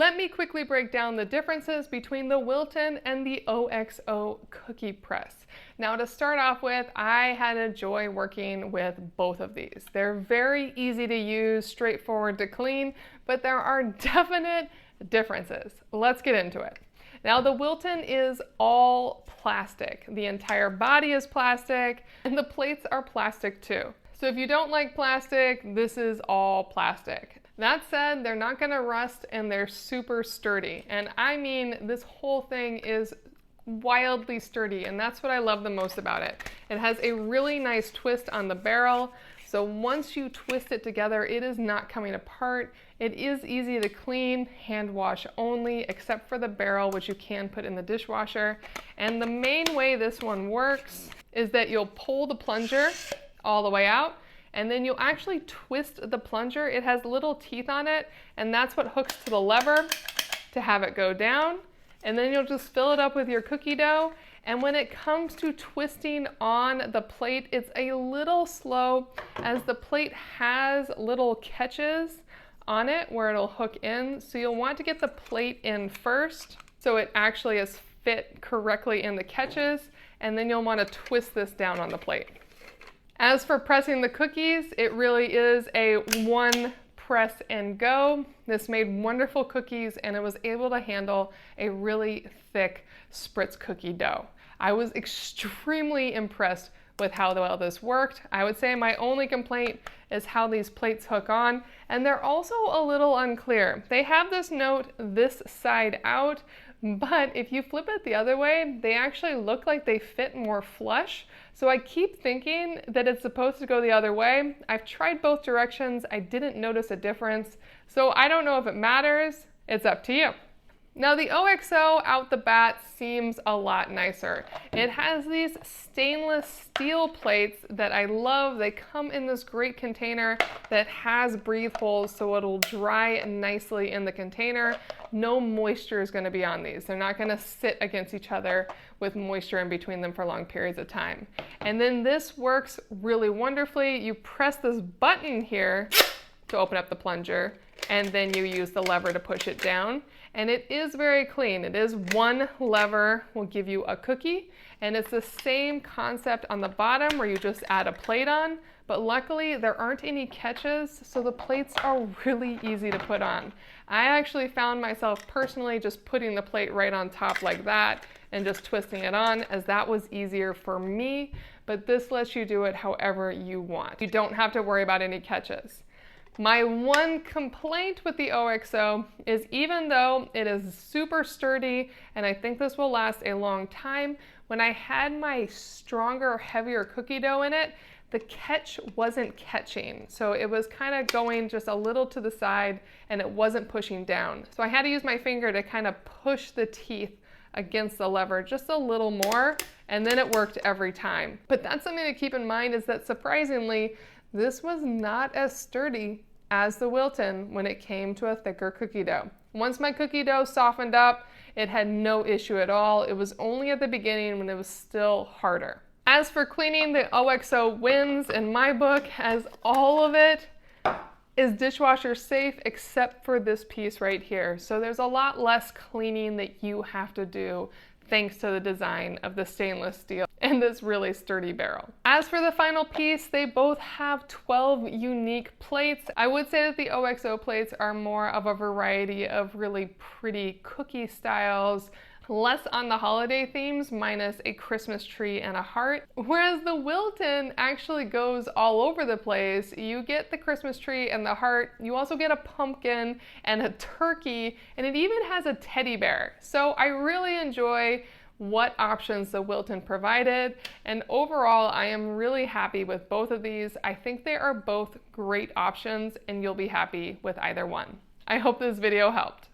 Let me quickly break down the differences between the Wilton and the OXO cookie press. Now, to start off with, I had a joy working with both of these. They're very easy to use, straightforward to clean, but there are definite differences. Let's get into it. Now, the Wilton is all plastic. The entire body is plastic, and the plates are plastic too. So if you don't like plastic, this is all plastic. That said, they're not gonna rust and they're super sturdy. And I mean, this whole thing is wildly sturdy, and that's what I love the most about it. It has a really nice twist on the barrel. So once you twist it together, it is not coming apart. It is easy to clean, hand wash only, except for the barrel, which you can put in the dishwasher. And the main way this one works is that you'll pull the plunger all the way out, and then you'll actually twist the plunger. It has little teeth on it, and that's what hooks to the lever to have it go down. And then you'll just fill it up with your cookie dough. And when it comes to twisting on the plate, it's a little slow, as the plate has little catches on it where it'll hook in. So you'll want to get the plate in first so it actually is fit correctly in the catches, and then you'll want to twist this down on the plate. As for pressing the cookies, it really is a one press and go. This made wonderful cookies, and it was able to handle a really thick spritz cookie dough. I was extremely impressed with how well this worked. I would say my only complaint is how these plates hook on, and they're also a little unclear. They have this note this side out, but if you flip it the other way, they actually look like they fit more flush. So I keep thinking that it's supposed to go the other way. I've tried both directions. I didn't notice a difference. So I don't know if it matters. It's up to you. Now, the OXO out the bat seems a lot nicer. It has these stainless steel plates that I love. They come in this great container that has breathe holes, so it'll dry nicely in the container. No moisture is going to be on these. They're not going to sit against each other with moisture in between them for long periods of time. And then this works really wonderfully. You press this button here to open up the plunger, and then you use the lever to push it down. And it is very clean. It is one lever will give you a cookie, and it's the same concept on the bottom where you just add a plate on, but luckily there aren't any catches, so the plates are really easy to put on. I actually found myself personally just putting the plate right on top like that and just twisting it on, as that was easier for me, but this lets you do it however you want. You don't have to worry about any catches. My one complaint with the OXO is, even though it is super sturdy and I think this will last a long time, when I had my stronger, heavier cookie dough in it, the catch wasn't catching. So it was kind of going just a little to the side and it wasn't pushing down. So I had to use my finger to kind of push the teeth against the lever just a little more, and then it worked every time. But that's something to keep in mind, is that surprisingly, this was not as sturdy as the Wilton when it came to a thicker cookie dough. Once my cookie dough softened up, it had no issue at all. It was only at the beginning when it was still harder. As for cleaning, the OXO wins in my book, as all of it is dishwasher safe except for this piece right here. So there's a lot less cleaning that you have to do thanks to the design of the stainless steel and this really sturdy barrel. As for the final piece, they both have 12 unique plates. I would say that the OXO plates are more of a variety of really pretty cookie styles, less on the holiday themes, minus a Christmas tree and a heart. Whereas the Wilton actually goes all over the place. You get the Christmas tree and the heart. You also get a pumpkin and a turkey, and it even has a teddy bear. So I really enjoy what options the Wilton provided, and overall I am really happy with both of these. I think they are both great options, and you'll be happy with either one. I hope this video helped.